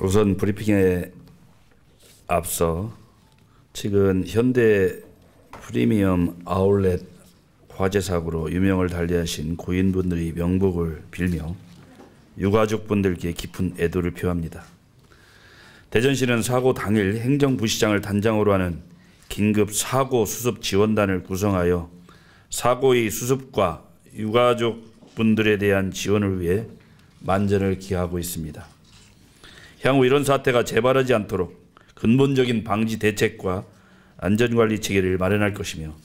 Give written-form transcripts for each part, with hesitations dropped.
우선 브리핑에 앞서 최근 현대 프리미엄 아울렛 화재 사고로 유명을 달리하신 고인분들의 명복을 빌며 유가족분들께 깊은 애도를 표합니다. 대전시는 사고 당일 행정부시장을 단장으로 하는 긴급 사고 수습 지원단을 구성하여 사고의 수습과 유가족분들에 대한 지원을 위해 만전을 기하고 있습니다. 향후 이런 사태가 재발하지 않도록 근본적인 방지 대책과 안전관리 체계를 마련할 것이며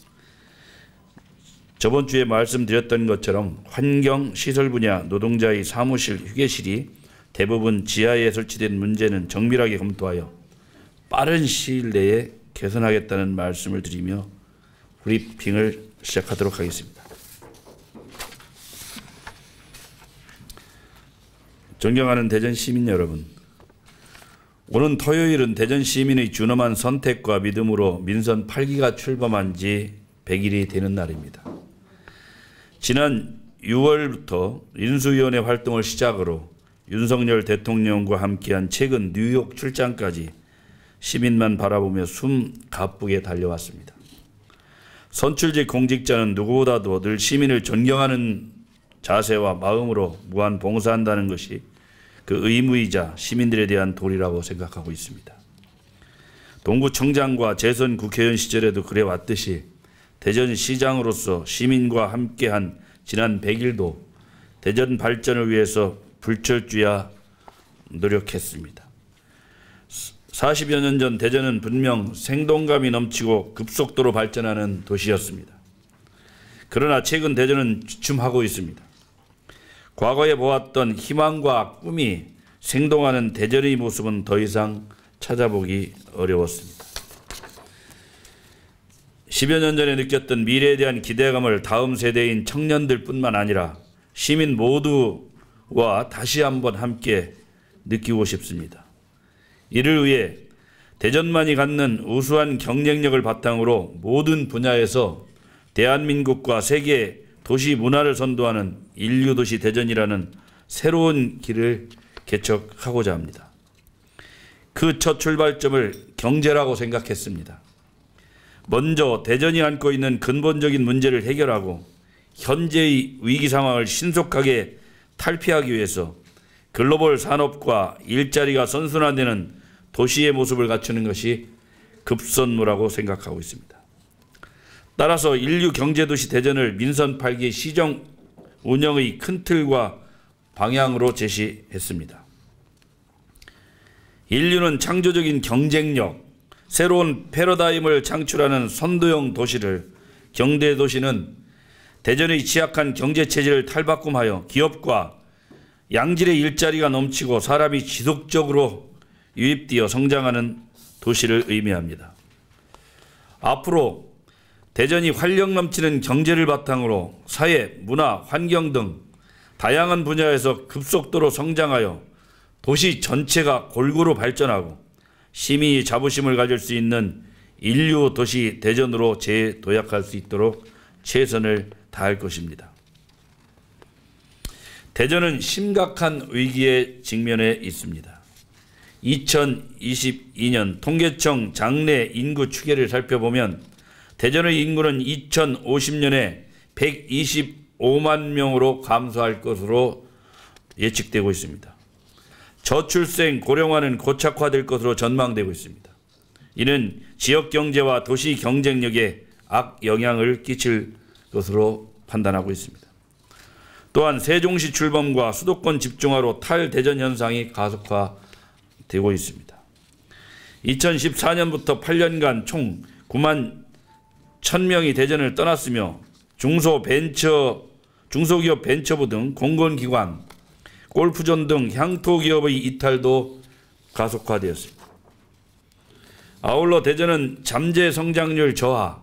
저번 주에 말씀드렸던 것처럼 환경, 시설 분야 노동자의 사무실, 휴게실이 대부분 지하에 설치된 문제는 정밀하게 검토하여 빠른 시일 내에 개선하겠다는 말씀을 드리며 브리핑을 시작하도록 하겠습니다. 존경하는 대전 시민 여러분, 오는 토요일은 대전 시민의 준엄한 선택과 믿음으로 민선 8기가 출범한 지 100일이 되는 날입니다. 지난 6월부터 인수위원회 활동을 시작으로 윤석열 대통령과 함께한 최근 뉴욕 출장까지 시민만 바라보며 숨 가쁘게 달려왔습니다. 선출직 공직자는 누구보다도 늘 시민을 존경하는 자세와 마음으로 무한 봉사한다는 것이 그 의무이자 시민들에 대한 도리라고 생각하고 있습니다. 동구청장과 재선 국회의원 시절에도 그래왔듯이 대전시장으로서 시민과 함께한 지난 100일도 대전 발전을 위해서 불철주야 노력했습니다. 40여 년 전 대전은 분명 생동감이 넘치고 급속도로 발전하는 도시였습니다. 그러나 최근 대전은 주춤하고 있습니다. 과거에 보았던 희망과 꿈이 생동하는 대전의 모습은 더 이상 찾아보기 어려웠습니다. 10여 년 전에 느꼈던 미래에 대한 기대감을 다음 세대인 청년들뿐만 아니라 시민 모두와 다시 한번 함께 느끼고 싶습니다. 이를 위해 대전만이 갖는 우수한 경쟁력을 바탕으로 모든 분야에서 대한민국과 세계 도시 문화를 선도하는 인류도시 대전이라는 새로운 길을 개척하고자 합니다. 그 첫 출발점을 경제라고 생각했습니다. 먼저 대전이 안고 있는 근본적인 문제를 해결하고 현재의 위기 상황을 신속하게 탈피하기 위해서 글로벌 산업과 일자리가 선순환되는 도시의 모습을 갖추는 것이 급선무라고 생각하고 있습니다. 따라서 인류 경제도시 대전을 민선 8기 시정 운영의 큰 틀과 방향으로 제시했습니다. 인류는 창조적인 경쟁력, 새로운 패러다임을 창출하는 선도형 도시를, 경대도시는 대전의 취약한 경제체제를 탈바꿈하여 기업과 양질의 일자리가 넘치고 사람이 지속적으로 유입되어 성장하는 도시를 의미합니다. 앞으로 대전이 활력 넘치는 경제를 바탕으로 사회, 문화, 환경 등 다양한 분야에서 급속도로 성장하여 도시 전체가 골고루 발전하고 시민이 자부심을 가질 수 있는 인류 도시 대전으로 재도약할 수 있도록 최선을 다할 것입니다. 대전은 심각한 위기에 직면해 있습니다. 2022년 통계청 장래 인구 추계를 살펴보면 대전의 인구는 2050년에 125만 명으로 감소할 것으로 예측되고 있습니다. 저출생 고령화는 고착화될 것으로 전망되고 있습니다. 이는 지역 경제와 도시 경쟁력에 악영향을 끼칠 것으로 판단하고 있습니다. 또한 세종시 출범과 수도권 집중화로 탈대전 현상이 가속화되고 있습니다. 2014년부터 8년간 총 9만 1,000명이 대전을 떠났으며 중소기업 벤처부 등 공공기관, 골프존 등 향토기업의 이탈도 가속화되었습니다. 아울러 대전은 잠재 성장률 저하,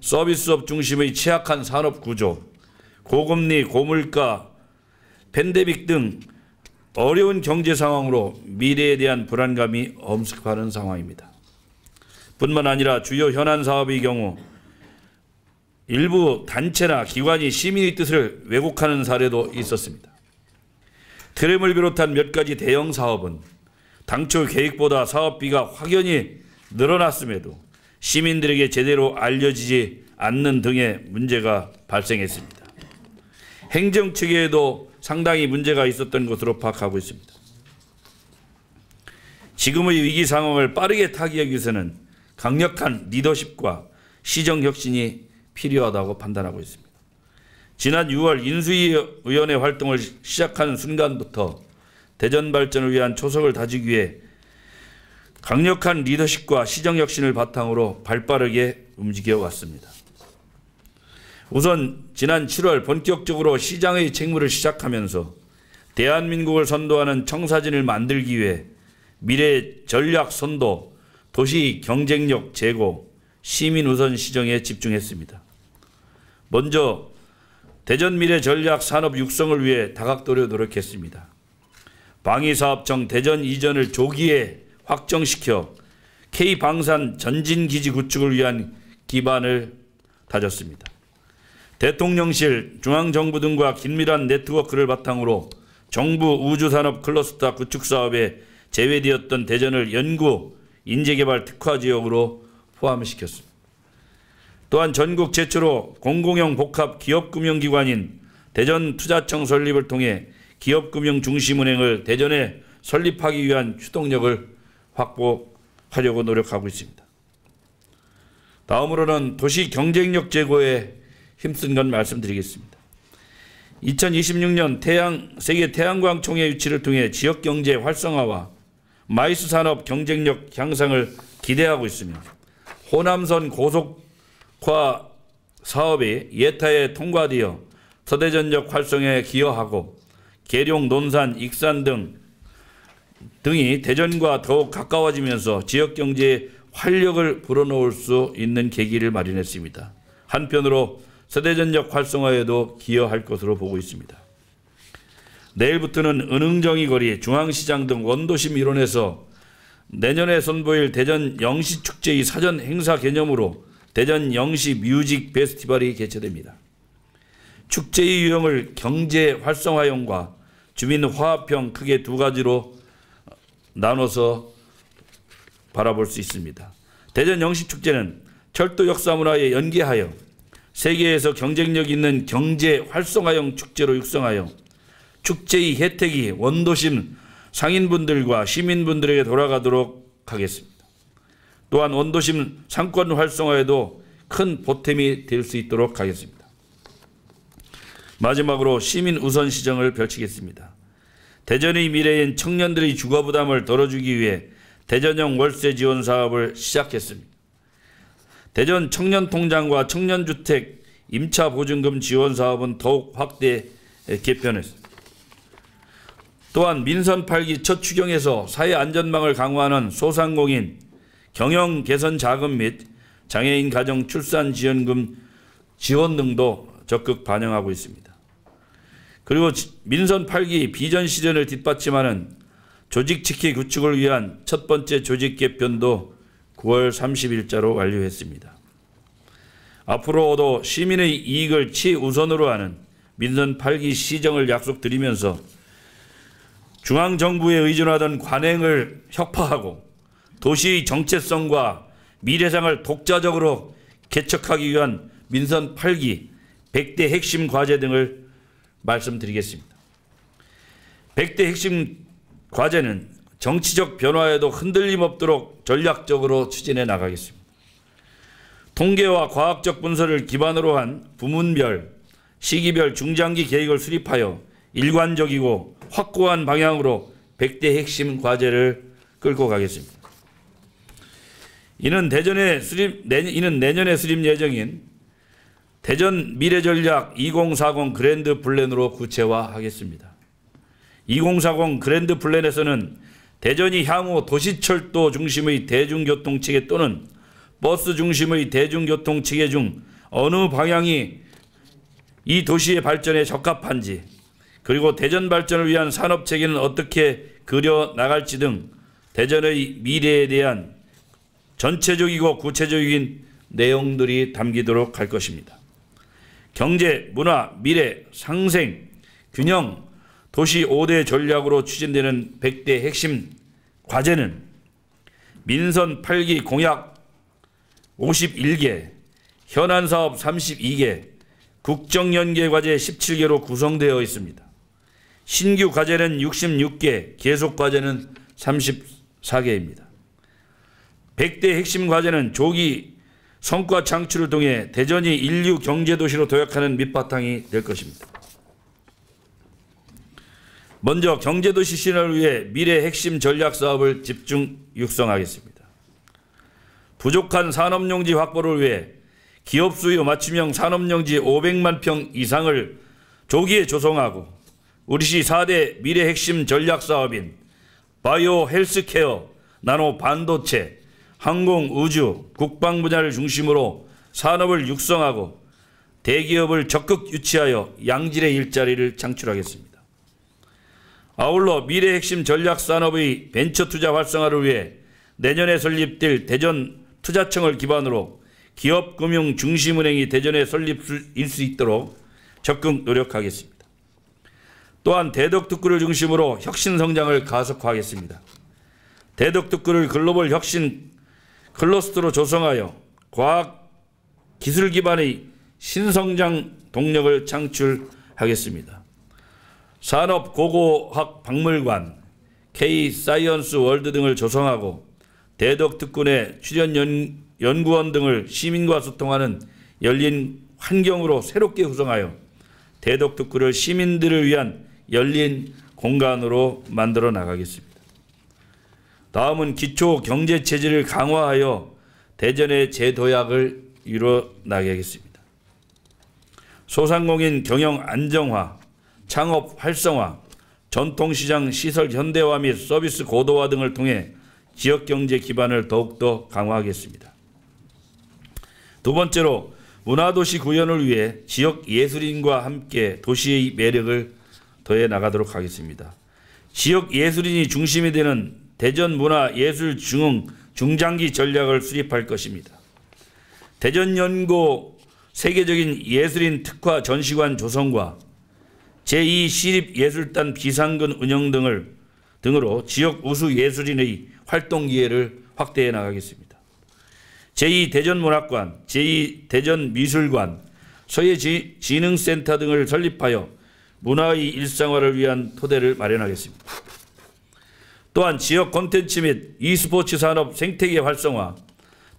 서비스업 중심의 취약한 산업구조, 고금리, 고물가, 팬데믹 등 어려운 경제 상황으로 미래에 대한 불안감이 엄습하는 상황입니다. 뿐만 아니라 주요 현안 사업의 경우 일부 단체나 기관이 시민의 뜻을 왜곡하는 사례도 있었습니다. 트램을 비롯한 몇 가지 대형 사업은 당초 계획보다 사업비가 확연히 늘어났음에도 시민들에게 제대로 알려지지 않는 등의 문제가 발생했습니다. 행정 체계에도 상당히 문제가 있었던 것으로 파악하고 있습니다. 지금의 위기 상황을 빠르게 타개하기 위해서는 강력한 리더십과 시정혁신이 필요하다고 판단하고 있습니다. 지난 6월 인수위원회 활동을 시작하는 순간부터 대전 발전을 위한 초석을 다지기 위해 강력한 리더십과 시정혁신을 바탕으로 발빠르게 움직여 왔습니다. 우선 지난 7월 본격적으로 시장의 책무를 시작하면서 대한민국을 선도하는 청사진을 만들기 위해 미래 전략 선도, 도시 경쟁력 제고, 시민 우선 시정에 집중했습니다. 먼저 대전 미래 전략 산업 육성을 위해 다각도로 노력했습니다. 방위사업청 대전 이전을 조기에 확정시켜 K방산 전진기지 구축을 위한 기반을 다졌습니다. 대통령실, 중앙정부 등과 긴밀한 네트워크를 바탕으로 정부 우주산업 클러스터 구축 사업에 제외되었던 대전을 연구, 인재개발 특화지역으로 포함시켰습니다. 또한 전국 최초로 공공형 복합 기업금융기관인 대전투자청 설립을 통해 기업금융중심은행을 대전에 설립하기 위한 추동력을 확보하려고 노력하고 있습니다. 다음으로는 도시 경쟁력 제고에 힘쓴 건 말씀드리겠습니다. 2026년 세계 태양광 총회 유치를 통해 지역경제 활성화와 마이스 산업 경쟁력 향상을 기대하고 있으며 호남선 고속화 사업이 예타에 통과되어 서대전역 활성화에 기여하고 계룡, 논산, 익산 등이 대전과 더욱 가까워지면서 지역경제에 활력을 불어넣을 수 있는 계기를 마련했습니다. 한편으로 서대전역 활성화에도 기여할 것으로 보고 있습니다. 내일부터는 은흥정이 거리, 중앙시장 등 원도심 일원에서 내년에 선보일 대전 영시축제의 사전 행사 개념으로 대전 영시 뮤직 페스티벌이 개최됩니다. 축제의 유형을 경제 활성화형과 주민 화합형 크게 두 가지로 나눠서 바라볼 수 있습니다. 대전 영시축제는 철도 역사 문화에 연계하여 세계에서 경쟁력 있는 경제 활성화형 축제로 육성하여 축제의 혜택이 원도심 상인분들과 시민분들에게 돌아가도록 하겠습니다. 또한 원도심 상권 활성화에도 큰 보탬이 될 수 있도록 하겠습니다. 마지막으로 시민 우선 시정을 펼치겠습니다. 대전의 미래인 청년들의 주거 부담을 덜어주기 위해 대전형 월세 지원 사업을 시작했습니다. 대전 청년통장과 청년주택 임차 보증금 지원 사업은 더욱 확대 개편했습니다. 또한 민선 8기 첫 추경에서 사회 안전망을 강화하는 소상공인 경영 개선 자금 및 장애인 가정 출산 지원금 지원 등도 적극 반영하고 있습니다. 그리고 민선 8기 비전 실현을 뒷받침하는 조직특혜 구축을 위한 첫 번째 조직 개편도 9월 30일자로 완료했습니다. 앞으로도 시민의 이익을 최우선으로 하는 민선 8기 시정을 약속드리면서 중앙정부에 의존하던 관행을 혁파하고 도시의 정체성과 미래상을 독자적으로 개척하기 위한 민선 8기 100대 핵심 과제 등을 말씀드리겠습니다. 100대 핵심 과제는 정치적 변화에도 흔들림 없도록 전략적으로 추진해 나가겠습니다. 통계와 과학적 분석을 기반으로 한 부문별, 시기별 중장기 계획을 수립하여 일관적이고 확고한 방향으로 100대 핵심 과제를 끌고 가겠습니다. 이는 내년에 수립 예정인 대전 미래전략 2040 그랜드 플랜으로 구체화하겠습니다. 2040 그랜드 플랜에서는 대전이 향후 도시철도 중심의 대중교통체계 또는 버스 중심의 대중교통체계 중 어느 방향이 이 도시의 발전에 적합한지, 그리고 대전 발전을 위한 산업체계는 어떻게 그려나갈지 등 대전의 미래에 대한 전체적이고 구체적인 내용들이 담기도록 할 것입니다. 경제, 문화, 미래, 상생, 균형, 도시 5대 전략으로 추진되는 100대 핵심 과제는 민선 8기 공약 51개, 현안사업 32개, 국정연계 과제 17개로 구성되어 있습니다. 신규 과제는 66개, 계속 과제는 34개입니다. 100대 핵심 과제는 조기 성과 창출을 통해 대전이 인류 경제도시로 도약하는 밑바탕이 될 것입니다. 먼저 경제도시 신화를 위해 미래 핵심 전략 사업을 집중 육성하겠습니다. 부족한 산업용지 확보를 위해 기업 수요 맞춤형 산업용지 500만 평 이상을 조기에 조성하고 우리시 4대 미래 핵심 전략 사업인 바이오 헬스케어, 나노 반도체, 항공 우주, 국방 분야를 중심으로 산업을 육성하고 대기업을 적극 유치하여 양질의 일자리를 창출하겠습니다. 아울러 미래 핵심 전략 산업의 벤처 투자 활성화를 위해 내년에 설립될 대전 투자청을 기반으로 기업금융 중심은행이 대전에 설립될 수 있도록 적극 노력하겠습니다. 또한 대덕특구를 중심으로 혁신 성장을 가속화하겠습니다. 대덕특구를 글로벌 혁신 클러스터로 조성하여 과학 기술 기반의 신성장 동력을 창출하겠습니다. 산업 고고학 박물관, K-사이언스 월드 등을 조성하고 대덕특구 내 출연 연구원 등을 시민과 소통하는 열린 환경으로 새롭게 구성하여 대덕특구를 시민들을 위한 열린 공간으로 만들어 나가겠습니다. 다음은 기초 경제 체질을 강화하여 대전의 재도약을 이뤄 나가겠습니다. 소상공인 경영 안정화, 창업 활성화, 전통시장 시설 현대화 및 서비스 고도화 등을 통해 지역경제 기반을 더욱더 강화하겠습니다. 두 번째로 문화도시 구현을 위해 지역 예술인과 함께 도시의 매력을 더해 나가도록 하겠습니다. 지역 예술인이 중심이 되는 대전문화예술 중장기 전략을 수립할 것입니다. 대전연고 세계적인 예술인 특화 전시관 조성과 제2시립예술단 비상근 운영 등으로 지역 우수 예술인의 활동 기회를 확대해 나가겠습니다. 제2대전문학관, 제2대전미술관, 서예진흥센터 등을 설립하여 문화의 일상화를 위한 토대를 마련하겠습니다. 또한 지역 콘텐츠 및 e스포츠 산업 생태계 활성화,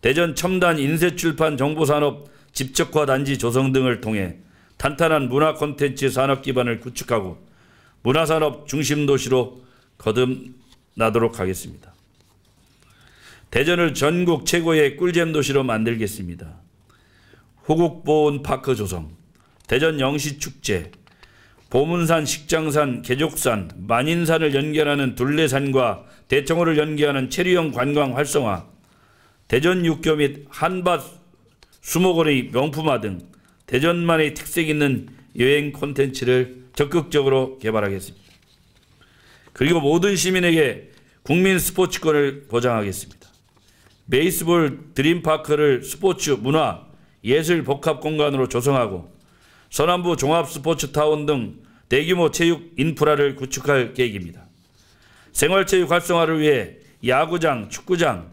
대전 첨단 인쇄출판 정보산업 집적화 단지 조성 등을 통해 탄탄한 문화 콘텐츠 산업 기반을 구축하고 문화산업 중심도시로 거듭나도록 하겠습니다. 대전을 전국 최고의 꿀잼 도시로 만들겠습니다. 호국보훈파크 조성, 대전 영시축제, 보문산, 식장산, 개족산, 만인산을 연결하는 둘레산과 대청호를 연계하는 체류형 관광 활성화, 대전 육교 및 한밭 수목원의 명품화 등 대전만의 특색 있는 여행 콘텐츠를 적극적으로 개발하겠습니다. 그리고 모든 시민에게 국민 스포츠권을 보장하겠습니다. 베이스볼 드림파크를 스포츠, 문화, 예술 복합 공간으로 조성하고 서남부 종합스포츠타운 등 대규모 체육 인프라를 구축할 계획입니다. 생활체육 활성화를 위해 야구장, 축구장,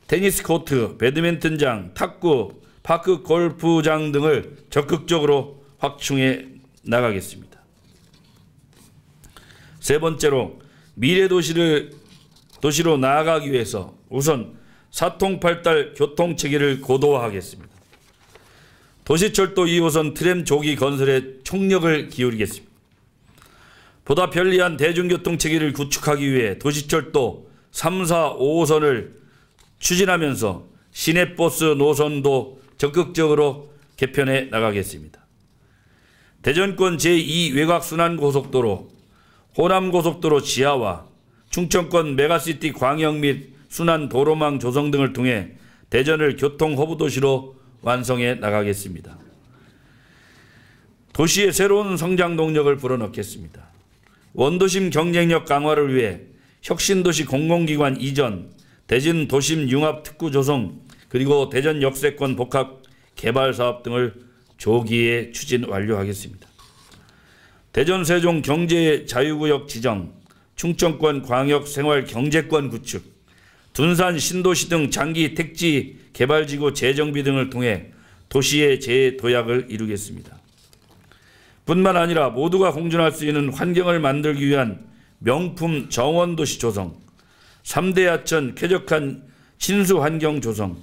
테니스 코트, 배드민턴장, 탁구, 파크 골프장 등을 적극적으로 확충해 나가겠습니다. 세 번째로 미래 도시로 나아가기 위해서 우선 사통팔달 교통체계를 고도화하겠습니다. 도시철도 2호선 트램 조기 건설에 총력을 기울이겠습니다. 보다 편리한 대중교통체계를 구축하기 위해 도시철도 3, 4, 5호선을 추진하면서 시내버스 노선도 적극적으로 개편해 나가겠습니다. 대전권 제2외곽순환고속도로, 호남고속도로 지하화, 충청권 메가시티 광역 및 순환도로망 조성 등을 통해 대전을 교통허브도시로 완성해 나가겠습니다. 도시의 새로운 성장 동력을 불어넣겠습니다. 원도심 경쟁력 강화를 위해 혁신도시 공공기관 이전, 대전 도심 융합 특구 조성, 그리고 대전 역세권 복합 개발 사업 등을 조기에 추진 완료하겠습니다. 대전 세종 경제 자유구역 지정, 충청권 광역생활경제권 구축, 둔산 신도시 등 장기 택지 개발지구 재정비 등을 통해 도시의 재도약을 이루겠습니다. 뿐만 아니라 모두가 공존할 수 있는 환경을 만들기 위한 명품 정원도시 조성, 3대 하천 쾌적한 친수환경 조성,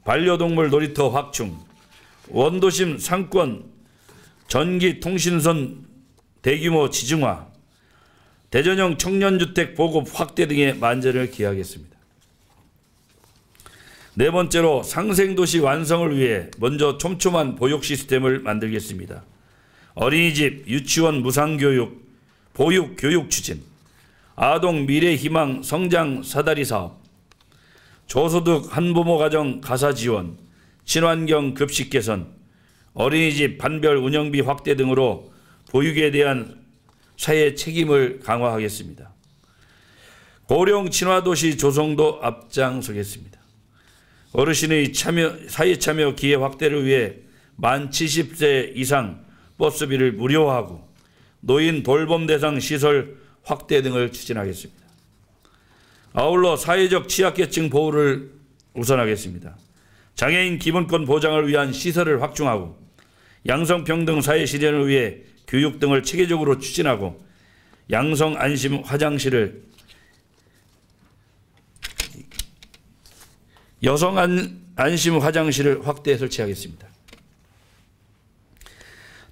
반려동물 놀이터 확충, 원도심 상권 전기통신선 대규모 지중화, 대전형 청년주택 보급 확대 등의 만전을 기하겠습니다. 네 번째로 상생도시 완성을 위해 먼저 촘촘한 보육 시스템을 만들겠습니다. 어린이집, 유치원 무상교육, 보육교육 추진, 아동 미래희망 성장 사다리 사업, 저소득 한부모 가정 가사 지원, 친환경 급식 개선, 어린이집 반별 운영비 확대 등으로 보육에 대한 사회 책임을 강화하겠습니다. 고령 친화도시 조성도 앞장서겠습니다. 어르신의 사회 참여 기회 확대를 위해 만 70세 이상 버스비를 무료화하고 노인 돌봄 대상 시설 확대 등을 추진하겠습니다. 아울러 사회적 취약계층 보호를 우선하겠습니다. 장애인 기본권 보장을 위한 시설을 확충하고 양성평등 사회 실현을 위해 교육 등을 체계적으로 추진하고 양성 안심 화장실을 여성 안심 화장실을 확대 설치하겠습니다.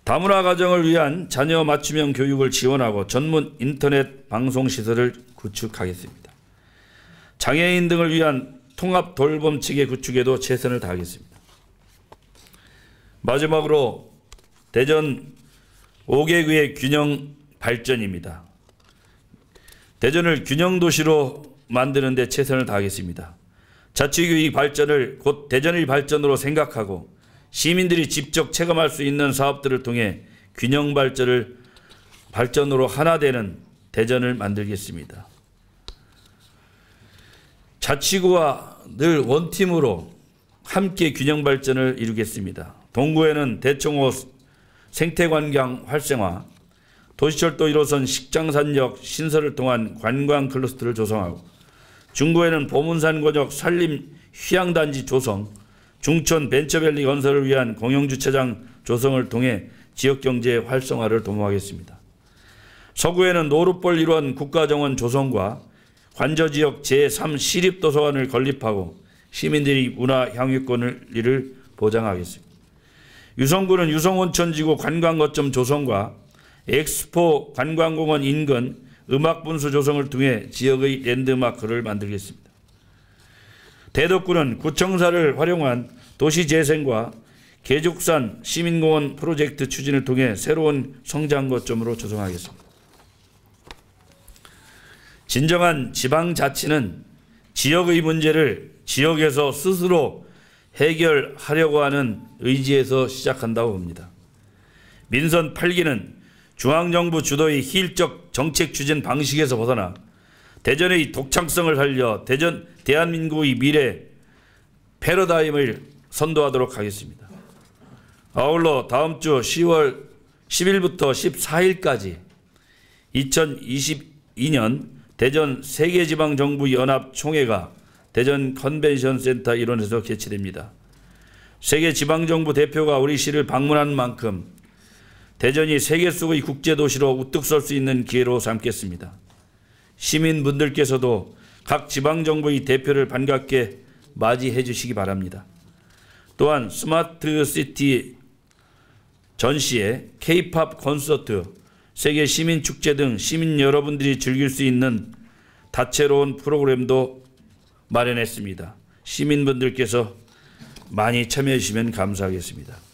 다문화 가정을 위한 자녀 맞춤형 교육을 지원하고 전문 인터넷 방송 시설을 구축하겠습니다. 장애인 등을 위한 통합 돌봄 체계 구축에도 최선을 다하겠습니다. 마지막으로 대전 5개구의 균형 발전입니다. 대전을 균형도시로 만드는 데 최선을 다하겠습니다. 자치구의 발전을 곧 대전의 발전으로 생각하고 시민들이 직접 체감할 수 있는 사업들을 통해 균형 발전으로 하나 되는 대전을 만들겠습니다. 자치구와 늘 원팀으로 함께 균형 발전을 이루겠습니다. 동구에는 대청호 생태관광 활성화, 도시철도 1호선 식장산역 신설을 통한 관광 클러스터를 조성하고 중구에는 보문산 권역 산림 휴양단지 조성, 중천 벤처밸리 건설을 위한 공영주차장 조성을 통해 지역경제 활성화를 도모하겠습니다. 서구에는 노룻벌 일원 국가정원 조성과 관저지역 제3시립도서관을 건립하고 시민들이 문화 향유권을 보장하겠습니다. 유성구는 유성온천지구 관광거점 조성과 엑스포 관광공원 인근 음악분수 조성을 통해 지역의 랜드마크를 만들겠습니다. 대덕구는 구청사를 활용한 도시재생과 계죽산 시민공원 프로젝트 추진을 통해 새로운 성장거점으로 조성하겠습니다. 진정한 지방자치는 지역의 문제를 지역에서 스스로 해결하려고 하는 의지에서 시작한다고 봅니다. 민선 8기는 중앙정부 주도의 희일적 정책 추진 방식에서 벗어나 대전의 독창성을 살려 대한민국의 미래 패러다임을 선도하도록 하겠습니다. 아울러 다음 주 10월 10일부터 14일까지 2022년 대전 세계지방정부연합총회가 대전 컨벤션센터 일원에서 개최됩니다. 세계지방정부 대표가 우리 시를 방문한 만큼 대전이 세계 속의 국제도시로 우뚝 설 수 있는 기회로 삼겠습니다. 시민분들께서도 각 지방정부의 대표를 반갑게 맞이해 주시기 바랍니다. 또한 스마트시티 전시회, K-팝 콘서트, 세계 시민축제 등 시민 여러분들이 즐길 수 있는 다채로운 프로그램도 마련했습니다. 시민분들께서 많이 참여해 주시면 감사하겠습니다.